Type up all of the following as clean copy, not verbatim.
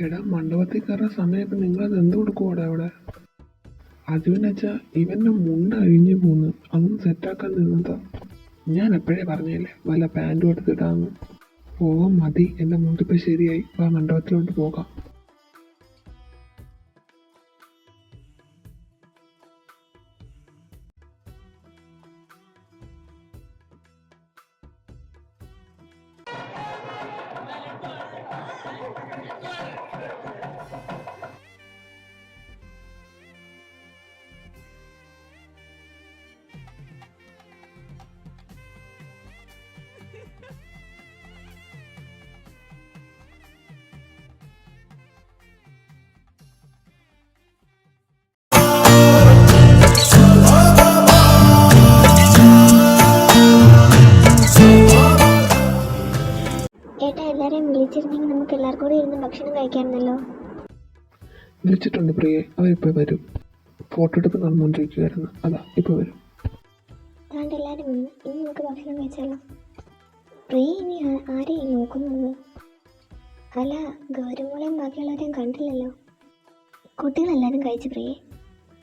എടാ മണ്ഡപത്തിൽ കയറാൻ സമയത്ത് നിങ്ങളത് എന്ത് കൊടുക്കുവാടാ അവിടെ? അത് പിന്നെ വെച്ചാൽ ഇവൻ്റെ മുണ്ട് അഴിഞ്ഞു പോന്ന് അതൊന്ന് സെറ്റാക്കാൻ നിന്നതാ. ഞാൻ എപ്പോഴേ പറഞ്ഞില്ലേ വല്ല പാൻറ്റും എടുത്തിട്ടാന്ന്. പോകാൻ മതി, എൻ്റെ മുണ്ടിപ്പോൾ ശരിയായി. ആ മണ്ഡപത്തിലോട്ട് പോകാം. ഏട്ടാ, എല്ലാരെയും വിളിച്ചിരുന്നെങ്കിൽ നമുക്ക് എല്ലാവർക്കും കൂടി ഇരുന്ന് ഭക്ഷണം കഴിക്കാമെന്നല്ലോ. വിളിച്ചിട്ടുണ്ട് പ്രിയെ, അവരിപ്പോൾ വരും. ഫോട്ടോ എടുപ്പ് നടന്നുകൊണ്ടിരിക്കുകയായിരുന്നു, അതാ ഇപ്പോൾ വരും. അതുകൊണ്ട് എല്ലാവരും വന്ന് ഇനി നമുക്ക് ഭക്ഷണം കഴിച്ചാലോ? പ്രിയ ഇനി ആരെയും നോക്കുന്നത്? അല്ല, ഗൗരവങ്ങളെയും ബാക്കിയുള്ളവരെയും കണ്ടില്ലല്ലോ. കുട്ടികളെല്ലാവരും കഴിച്ച് പ്രിയെ,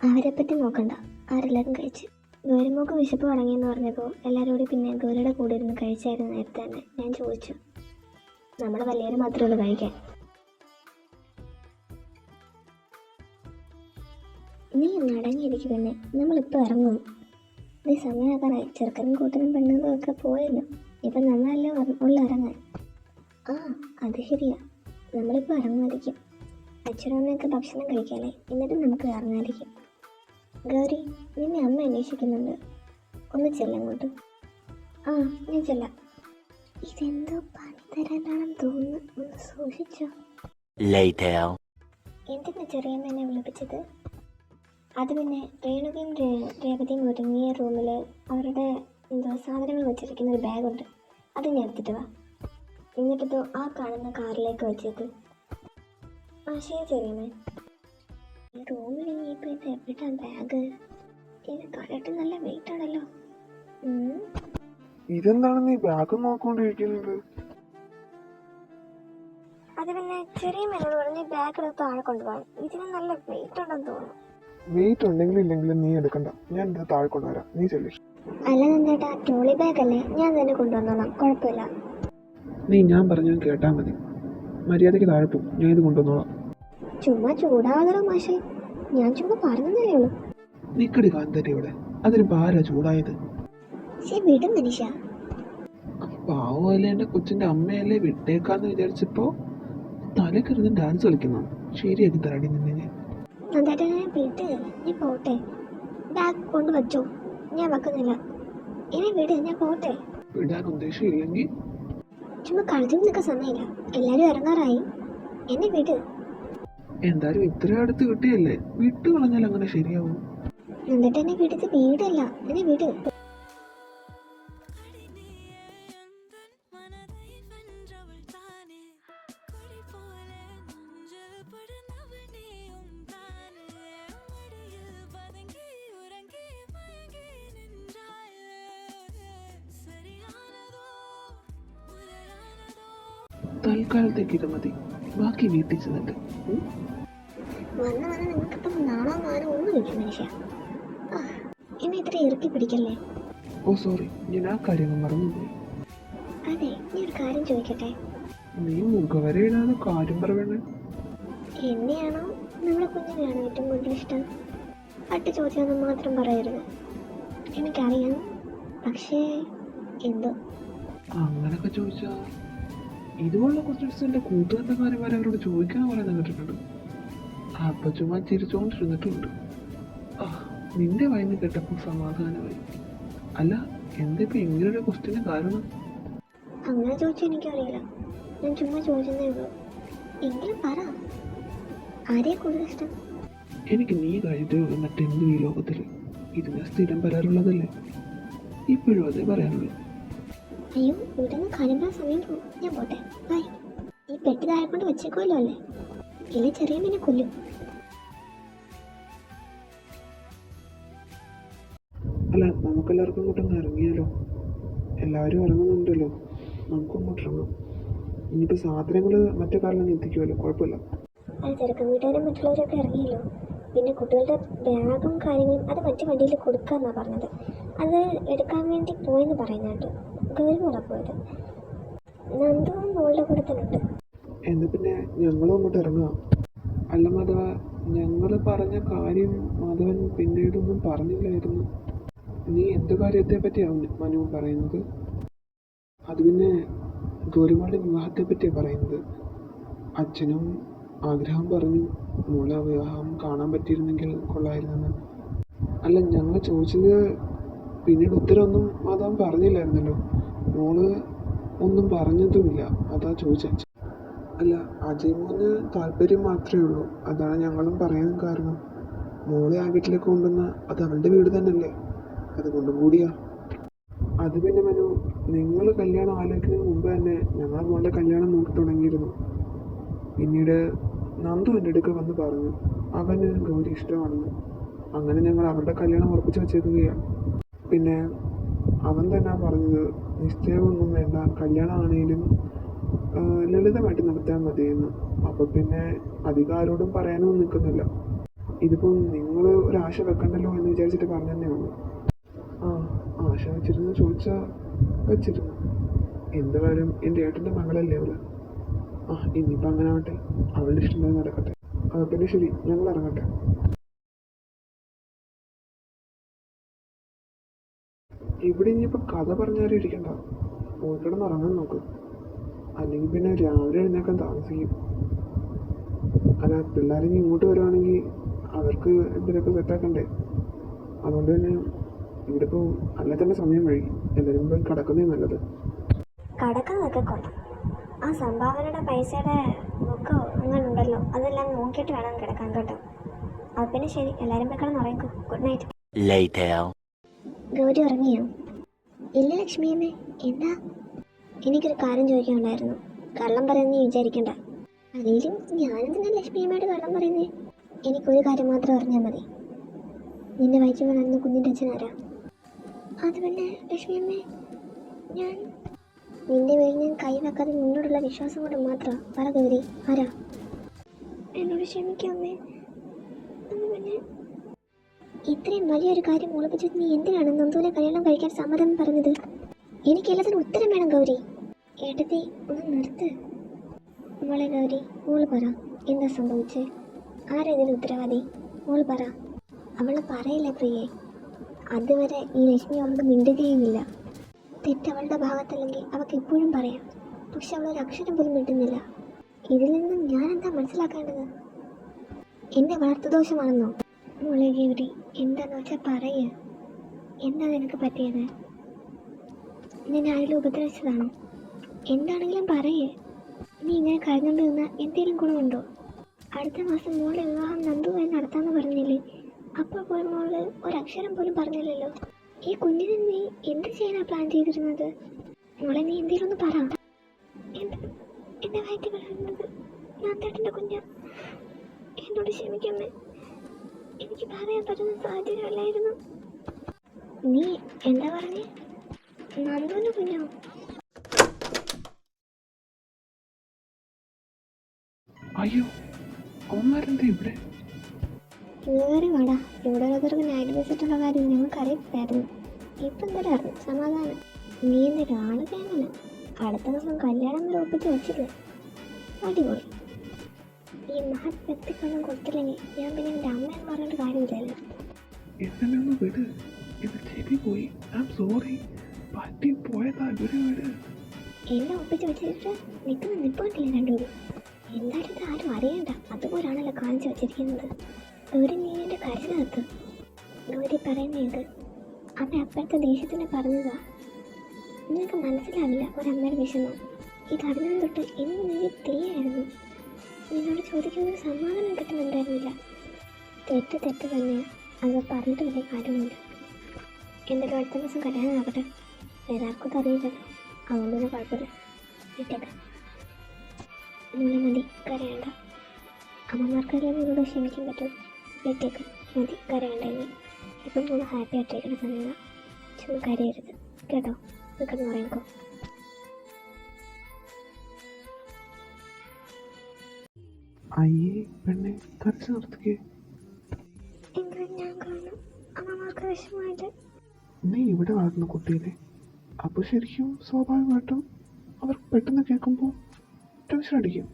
അവരെപ്പറ്റി നോക്കണ്ട, അവരെല്ലാവരും കഴിച്ച്. ഗൗരമോക്ക് വിശപ്പ് തുടങ്ങിയെന്ന് പറഞ്ഞപ്പോൾ എല്ലാവരും കൂടി പിന്നെ ഗൗരയുടെ കൂടെ ഇരുന്ന് കഴിച്ചായിരുന്നു. നേരത്തെ തന്നെ ഞാൻ ചോദിച്ചു, നമ്മൾ വലിയവർ മാത്രമേ ഉള്ളൂ കഴിക്കാൻ. നീ നടങ്ങിയിരിക്കും പിന്നെ, നമ്മളിപ്പോൾ ഇറങ്ങും. നീ സമയമാക്കാനായി. ചെറുക്കനും കൂട്ടനും പെണ്ണുങ്ങളും ഒക്കെ പോയല്ലോ, ഇപ്പം നമ്മളെല്ലാം ഉള്ള ഇറങ്ങാൻ. ആ, അത് ശരിയാ, നമ്മളിപ്പോൾ ഇറങ്ങുമായിരിക്കും. അച്ഛനും അമ്മയൊക്കെ ഭക്ഷണം കഴിക്കാല്ലേ, എന്നിട്ട് നമുക്ക് ഇറങ്ങാതിരിക്കും. ഗൗരി, നിന്നെ അമ്മ അന്വേഷിക്കുന്നുണ്ട്, ഒന്ന് ചെല്ലങ്ങോട്ട്. ആ, ഞാൻ ചെല്ലാം. ഇതെന്തോ പണി തരാനാണെന്ന് തോന്നുന്നു, ഒന്ന് സൂക്ഷിച്ചോ. എന്തിനാ ചെറിയമ്മ എന്നെ വിളിപ്പിച്ചത്? അത് പിന്നെ രേണുകയും രേവതിയും ഒരുങ്ങിയ റൂമിൽ അവരുടെ സാധനങ്ങൾ വെച്ചിരിക്കുന്ന ഒരു ബാഗുണ്ട്, അത് ഞാൻ എടുത്തിട്ട് വാ. എന്നിട്ടിതോ ആ കാണുന്ന കാറിലേക്ക് വെച്ചേക്ക്. ആ ശരി ചെറിയമ്മേ. ഈ റൂമിൽ ഇനിയിപ്പോൾ ഇത് എവിടാ ബാഗ്? ഇത് കണ്ടിട്ട് നല്ല വെയിറ്റ് ആണല്ലോ. ഇതെന്താണ് നീ ബാഗ് നോക്കൊണ്ടിരിക്കുന്നത്? അത് പിന്നെ ചെറിയമ്മ എന്നോട് പറഞ്ഞ് ബാഗ് എടുത്ത് താഴെ കൊണ്ടുപോകാൻ. ഇതിന് നല്ല വെയിറ്റ് ഉണ്ടെന്ന് തോന്നുന്നു. വെയിറ്റ് ഉണ്ടെങ്കിലും ഇല്ലെങ്കിലും നീ എടുക്കണ്ട, ഞാൻ ഇത് താഴെ കൊണ്ടുവരാം, നീ ചെല്ലി. അല്ല നന്ദേട്ടാ, ട്രോളി ബാഗ് അല്ലേ, ഞാൻ തന്നെ കൊണ്ടുവന്നോളാം, കുഴപ്പമില്ല. നീ ഞാൻ പറഞ്ഞത് കേട്ടാ മതി, മര്യാദയ്ക്ക് താഴെ പോകും, ഞാൻ ഇത് കൊണ്ടുവന്നോളാം. ചുമ്മാ ചൂടാവാതോ മാഷേ, ഞാൻ ചുമ്മാ പറഞ്ഞതല്ലേ ഉള്ളൂ. നിക്കടി കാന്തരി ഇവിടെ, അതിന് പാരാ ചൂടായത്? വിടും മനുഷ്യ. പാവല്ലേ, എൻ്റെ കൊച്ചിൻ്റെ അമ്മയല്ലേ, വിട്ടേക്കാന്ന് വിചാരിച്ചപ്പോ തലക്കരുന്ന് ഡാൻസ് കളിക്കുന്നു. ശരിയാക്കി തരാടി നിന്നെ ഞാൻ. നന്ദേട്ടാ വിട്ട്, ഞാൻ പോട്ടെ. ബാഗ് കൊണ്ടുവച്ചോ, ഞാൻ വെക്കുന്നില്ല. ഇനി വിട്, ഞാൻ പോട്ടെ. വിടാൻ ഉദ്ദേശമില്ലെങ്കിൽ ചുമ്മാ കളിച്ചു നിൽക്കാൻ സമയമില്ല, എല്ലാരും ഇറങ്ങാറായി, എന്നെ വിട്. എന്തായാലും ഇത്ര അടുത്ത് കിട്ടിയല്ലേ, വിട്ടു കളഞ്ഞാൽ അങ്ങനെ ശരിയാവും? എന്നിട്ട് എന്നെ വിളിച്ച് വീടല്ല, എന്നെ വിട്. തൽക്കാലത്തേക്ക് ഇത് മതി, ബാക്കി വീട്ടിൽ ചെന്നിട്ട്. വന്ന് നിങ്ങൾക്കിപ്പം നാളോ മാനോ ഒന്നും കിട്ടും മനുഷ്യ. എന്നെ ഇത്ര ഇറക്കി പിടിക്കല്ലേ. ഓ സോറി, ഞാൻ ആ കാര്യങ്ങൾ മറന്നുപോയി. അതെ, ഞാൻ ഒരു കാര്യം ചോദിക്കട്ടെ? നീ മുഖവരെ ഇടാതെ കാര്യം പറയണേ. എന്നെയാണോ നമ്മുടെ കുഞ്ഞിനെയാണോ ഏറ്റവും കൂടുതൽ ഇഷ്ടം? പട്ട് ചോദിച്ചത് മാത്രം പറയരുത്, എനിക്കറിയാം. പക്ഷേ എന്തോ അങ്ങനൊക്കെ ചോദിച്ചാ ഇതുപോലുള്ള ക്വസ്റ്റ്യൻസ് എൻ്റെ കൂട്ടുകാരന്മാരെ അവരോട് ചോദിക്കാൻ പറയുന്നത് കേട്ടിട്ടുണ്ട്. അപ്പൊ ചുമ്മാ ചിരിച്ചോണ്ടിരുന്നിട്ടുണ്ട്. നിന്റെ വയന്ന് കേട്ടപ്പോൾ സമാധാനമായി. അല്ല, എന്തിപ്പോ ഇങ്ങനൊരു ക്വസ്റ്റ്യന് കാരണം? അങ്ങനെ ചോദിച്ചാൽ എനിക്കറിയില്ല, ഞാൻ ചുമ്മാ ചോദിച്ചതേ ഉള്ളൂ. എങ്കിലും പറ, ആരെയാ കൂടുതൽ ഇഷ്ടം? എനിക്ക് നീ കഴിഞ്ഞിട്ടേ ഉള്ളൂ മറ്റെന്തും ഈ ലോകത്തിൽ. ഇത് ഞാൻ സ്ഥിരം പറയാറുള്ളതല്ലേ, ഇപ്പോഴും അതേ പറയാനുള്ളൂ. അയ്യോ, ഇവിടെ നിന്ന് കാര്യം സമയം പോകും, ഞാൻ പോട്ടെ, ബൈ. ഈ പെട്ടി താഴെ കൊണ്ട് വെച്ചേക്കുമല്ലോ അല്ലേ, ഇല്ലേ ചെറിയ മീനെ കൊല്ലും. അല്ല, നമുക്കെല്ലാവർക്കും ഇങ്ങോട്ടൊന്ന് ഇറങ്ങിയാലോ? എല്ലാവരും ഇറങ്ങുന്നുണ്ടല്ലോ, നമുക്കും ഇങ്ങോട്ട് ഇറങ്ങാം. ഇനിയിപ്പോൾ സാധനങ്ങൾ മറ്റേ കാറിലൊന്നും എത്തിക്കുമല്ലോ, കുഴപ്പമില്ല. അത് ചെറുക്കൻ വീട്ടുകാരും മറ്റുള്ളവരൊക്കെ ഇറങ്ങിയല്ലോ. പിന്നെ കുട്ടികളുടെ ബാഗും കാര്യങ്ങളും അത് മറ്റു വണ്ടിയിൽ കൊടുക്കാമെന്നാണ് പറഞ്ഞത്. അത് എടുക്കാൻ വേണ്ടി പോയെന്ന് പറയുന്ന കേട്ടു. ഗൗരിമോളാ പോയത്. നന്ദുവും മോളുടെ കൂടെ തന്നെ ഉണ്ട്. എന്നാൽ പിന്നെ ഞങ്ങളും അങ്ങോട്ട് ഇറങ്ങാം. അല്ല മാധവ, ഞങ്ങൾ പറഞ്ഞ കാര്യം മാധവൻ പിന്നീടൊന്നും പറഞ്ഞില്ലായിരുന്നു. നീ എന്ത് കാര്യത്തെ പറ്റിയാണ് മനു പറയുന്നത്? അത് പിന്നെ ഗൗരിമോളുടെ വിവാഹത്തെ പറ്റിയാണ് പറയുന്നത്. അച്ഛനും ആഗ്രഹം പറഞ്ഞു മോളെ വിവാഹം കാണാൻ പറ്റിയിരുന്നെങ്കിൽ കൊള്ളായിരുന്നെന്ന്. അല്ല, ഞങ്ങൾ ചോദിച്ചത് പിന്നീട് ഉത്തരവൊന്നും മാധവൻ പറഞ്ഞില്ലായിരുന്നല്ലോ. മോള് ഒന്നും പറഞ്ഞതുമില്ല, അതാ ചോദിച്ച. അല്ല, അജയ് മോന് താല്പര്യം മാത്രമേ ഉള്ളൂ. അതാണ് ഞങ്ങളും പറയാൻ കാരണം. മോളെ ആ വീട്ടിലേക്ക് കൊണ്ടുവന്ന അത് അവളുടെ വീട് തന്നെയല്ലേ, അതുകൊണ്ടും കൂടിയാ. അത് പിന്നെ മനു, നിങ്ങൾ കല്യാണം ആലോചിക്കുന്നതിന് മുമ്പ് തന്നെ ഞങ്ങൾ മോളുടെ കല്യാണം നോക്കി തുടങ്ങിയിരുന്നു. പിന്നീട് നന്ദു എൻ്റെ അടുക്ക വന്ന് പറഞ്ഞു അവന് ഗൗരി ഇഷ്ടമാണെന്ന്. അങ്ങനെ ഞങ്ങൾ അവരുടെ കല്യാണം ഉറപ്പിച്ച് വെച്ചേക്കുകയാണ്. പിന്നെ അവൻ തന്നെ പറഞ്ഞത് നിശ്ചയമൊന്നും വേണ്ട, കല്യാണമാണെങ്കിലും ലളിതമായിട്ട് നടത്താൻ മതിയെന്ന്. അപ്പോൾ പിന്നെ അധികാരോടും പറയാനൊന്നും നിൽക്കുന്നില്ല. ഇതിപ്പം നിങ്ങൾ ഒരാശ വെക്കണ്ടല്ലോ എന്ന് വിചാരിച്ചിട്ട് പറഞ്ഞതന്നെ ഉള്ളൂ. ആ, ആശ വെച്ചിരുന്നു ചോദിച്ചാൽ വെച്ചിരുന്നു. എന്തായാലും എൻ്റെ ഏട്ടൻ്റെ മകളല്ലേ അവള്. ആ, ഇനിയിപ്പോൾ അങ്ങനെ ആവട്ടെ, അവളുടെ ഇഷ്ടം നടക്കട്ടെ. പിന്നെ ശരി, ഞങ്ങൾ ഇറങ്ങട്ടെ. ഇവിടെ ഇനിയിപ്പോൾ കഥ പറഞ്ഞാലും ഇരിക്കണ്ട, പോയി കിടന്ന് ഉറങ്ങാൻ നോക്ക്. അല്ലെങ്കിൽ പിന്നെ രാവിലെ എഴുന്നേക്കാൻ താമസിക്കും. അല്ല, പിള്ളേരിനി ഇങ്ങോട്ട് വരുവാണെങ്കിൽ അവർക്ക് എന്തെങ്കിലുമൊക്കെ സെറ്റാക്കണ്ടേ. അതുകൊണ്ട് തന്നെ ഇവിടെ ഇപ്പോൾ അല്ലെ തന്നെ സമയം വൈകി. എല്ലാവരും പോയി കിടക്കുന്നേ നല്ലത്. കടക്കുന്നതൊക്കെ കൊള്ളാം. ആ സംഭാവനയുടെ പൈസയുടെ ബുക്കോ അങ്ങനെ ഉണ്ടല്ലോ, അതെല്ലാം നോക്കിയിട്ട് വേണം കിടക്കാൻ കേട്ടോ. അത് പിന്നെ ശരി, എല്ലാവരും പോയി കിടന്ന് ഉറങ്ങിക്കോ. Good night. ഗൗരി ഉറങ്ങിയോ? ഇല്ല ലക്ഷ്മിയമ്മേ. എന്താ? എനിക്കൊരു കാര്യം ചോദിക്കാനുണ്ടായിരുന്നു. കള്ളം പറയുന്ന വിചാരിക്കണ്ട. അല്ലെങ്കിലും ഞാനെന്തിനാ ലക്ഷ്മിയമ്മയോട് കള്ളം പറയുന്നേ? എനിക്കൊരു കാര്യം മാത്രം അറിഞ്ഞാൽ മതി. നിന്റെ വയറ്റിൽ വളർന്ന കുഞ്ഞിൻ്റെ അച്ഛനാരാ? അത് പിന്നെ ലക്ഷ്മിയമ്മേ, ഞാൻ നിന്റെ പേരിൽ ഞാൻ കൈ വെക്കാതെ നിന്നോടുള്ള വിശ്വാസം കൊണ്ട് മാത്രം. പറ ഗൗരി, ആരാ? എന്നോട് ക്ഷമിക്കാമേ. അത് പിന്നെ ഇത്രയും വലിയൊരു കാര്യം ഒളിപ്പിച്ചിട്ട് നീ എന്തിനാണ് നന്ദുവിനെ കല്യാണം കഴിക്കാൻ സമ്മതം പറഞ്ഞത്? എനിക്കെല്ലാത്തിനും ഉത്തരം വേണം ഗൗരി. ഏട്ടത്തി ഒന്ന് നിർത്ത്. മോളെ ഗൗരി, മോള് പറ, എന്താ സംഭവിച്ചേ? ആരാ ഇതിന് ഉത്തരവാദി? മോള് പറ. അവൾ പറയില്ല പ്രിയേ. അതുവരെ ഈ ലക്ഷ്മി അവളോട് മിണ്ടുകയുമില്ല. തെറ്റവളുടെ ഭാഗത്തല്ലെങ്കിൽ അവൾക്ക് എപ്പോഴും പറയാം. പക്ഷെ അവളൊരു അക്ഷരം പോലും മിണ്ടുന്നില്ല. ഇതിൽ നിന്നും ഞാൻ എന്താ മനസ്സിലാക്കേണ്ടത്? എൻ്റെ വളർത്തുദോഷമാണെന്നോ? മോളെ ഗൗരി, എന്താന്ന് വെച്ചാൽ പറയേ. എന്താ നിനക്ക് പറ്റിയത്? നിന്നെ ആരെങ്കിലും ഉപദ്രവിച്ചതാണോ? എന്താണെങ്കിലും പറയേ. നീ ഇങ്ങനെ കരഞ്ഞുകൊണ്ട് നിന്നാൽ എന്തെങ്കിലും ഗുണമുണ്ടോ? അടുത്ത മാസം മോളുടെ വിവാഹം നന്ദുവായി നടത്താമെന്ന് പറഞ്ഞില്ലേ? അപ്പോൾ പോലും മോള് ഒരക്ഷരം പോലും പറഞ്ഞില്ലല്ലോ. ഈ കുഞ്ഞിനെ നീ എന്ത് ചെയ്യാനാണ് പ്ലാൻ ചെയ്തിരുന്നത്? മോളെ, നീ എന്തെങ്കിലും ഒന്ന് പറ. എൻ്റെ വയറ്റിൽ വളരുന്നത് നന്ദേട്ടൻ്റെ കുഞ്ഞ. എന്നോട് ക്ഷമിക്കമ്മേ. എനിക്ക് പറയാൻ പറ്റുന്ന സാഹചര്യമല്ലായിരുന്നു. നീ എന്താ പറഞ്ഞേ? നന്ദുവിൻ്റെ കുഞ്ഞോ? അയ്യോ, അവന്മാരെന്താ ഇവിടെ? ഇന്നുവരെ വേടാ, ഇവിടെ ഓരോരുത്തർക്ക് നൈറ്റ് വിസിറ്റുള്ള കാര്യം ഞങ്ങൾക്കറിയില്ലായിരുന്നു. ഇപ്പം എന്തായാലും അറിഞ്ഞു, സമാധാനം. നീ എന്തൊരു ആളൊക്കെ അങ്ങനെ അടുത്ത ദിവസം കല്യാണം വരെ ഒപ്പിച്ച് വെച്ചില്ലേ? അടിപൊളി. ഈ മഹത് വ്യക്തിക്കൊന്നും കൊടുത്തില്ലെങ്കിൽ ഞാൻ പിന്നെ എൻ്റെ അമ്മയെന്ന് പറഞ്ഞിട്ട് കാര്യമില്ലല്ലോ. എന്നെ ഒന്ന് വിട്, ഇത് ചെവി പോയി. ഐ ആം സോറി, പറ്റി പോയതാ. ഇവര് വിട്. എല്ലാം ഒപ്പിച്ച് വെച്ചിട്ട് നിൽക്കുന്ന നിൽപ്പുണ്ടല്ലേ രണ്ടുപേരും? എന്തായാലും ഇത് ആരും അറിയണ്ട, അതുപോലാണല്ലോ കാണിച്ചു വെച്ചിരിക്കുന്നത്. ഗൗരി, നീ എൻ്റെ കരച്ചിൽ നിർത്ത്. ഗൗരി പറയുന്നത് അമ്മ അപ്പോഴത്തെ ദേഷ്യത്തിന് പറഞ്ഞതാ. നിനക്ക് മനസ്സിലാവില്ല ഒരമ്മയുടെ വിഷമം. ഇതറിഞ്ഞത് തൊട്ട് എന്നും നീ തീയായിരുന്നു. നിന്നോട് ചോദിക്കുന്നത് സമാധാനം കിട്ടുന്നുണ്ടായിരുന്നില്ല. തെറ്റ് തന്നെയാണ്, അത് പറഞ്ഞിട്ട് വലിയ കാര്യമില്ല. എന്തായാലും അടുത്ത ദിവസം കല്യാണം ആകട്ടെ. വേറെ ആർക്കും അറിയില്ലല്ലോ, അതുകൊണ്ട് തന്നെ കുഴപ്പമില്ല. വിട്ടേക്കാം. മോളെ മതി, കരയണ്ട. അമ്മമാർക്കെല്ലാം നിന്നോട് ക്ഷമിക്കാൻ പറ്റും. വിട്ടേക്ക്, മതി, കരയണ്ട. ഇനി ഇപ്പം മോള് ഹാപ്പി ആയിട്ടിരിക്കുന്ന സമയമാണ്. ചുമ്മാ കരയരുത് കേട്ടോ. നിൽക്കുന്ന പറയുമ്പോൾ അയ്യേ പെണ്ണെ കരച്ചു നിർത്തിക്കേ. എങ്കിലും ഞാൻ കാണും അമ്മമാർക്ക് വിഷമമായിട്ട്. നീ ഇവിടെ വളർന്ന കുട്ടിയല്ലേ, അപ്പോൾ ശരിക്കും സ്വാഭാവികമായിട്ടും അവർ പെട്ടെന്ന് കേൾക്കുമ്പോൾ ടെൻഷൻ അടിക്കും.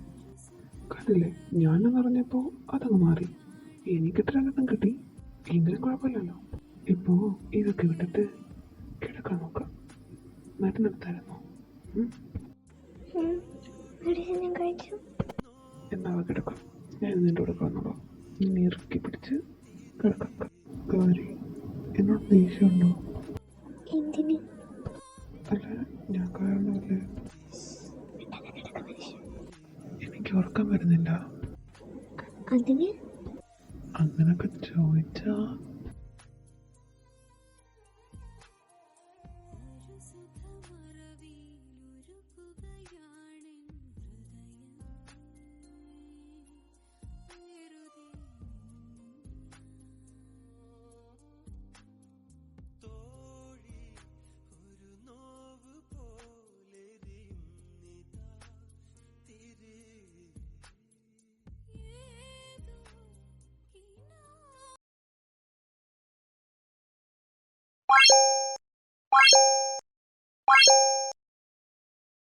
കണ്ടില്ലേ, ഞാനെന്ന് പറഞ്ഞപ്പോൾ അതങ്ങ് മാറി. എനിക്കിട്ട് രണ്ടെണ്ണം കിട്ടി, എങ്കിലും കുഴപ്പമില്ലല്ലോ. ഇപ്പോൾ ഇതൊക്കെ വിട്ടിട്ട് കിടക്കാൻ നോക്കാം. മരുന്നെടുത്തായിരുന്നോ? മെഡിസിൻ ഞാൻ കഴിച്ചു. എന്നാ കിടക്കാം, ഞാൻ നിൻ്റെ കൂടെ കിടന്നോളാം. നീ ഇറക്കി പിടിച്ച് കിടക്കാം. കാരി, എന്നോട് ദേഷ്യമുണ്ടോ? എന്തിന്? അല്ല, ഞാൻ കാരണമല്ലേ. എനിക്ക് ഉറക്കം വരുന്നില്ല. അതിന് അങ്ങനൊക്കെ ചോദിച്ചാ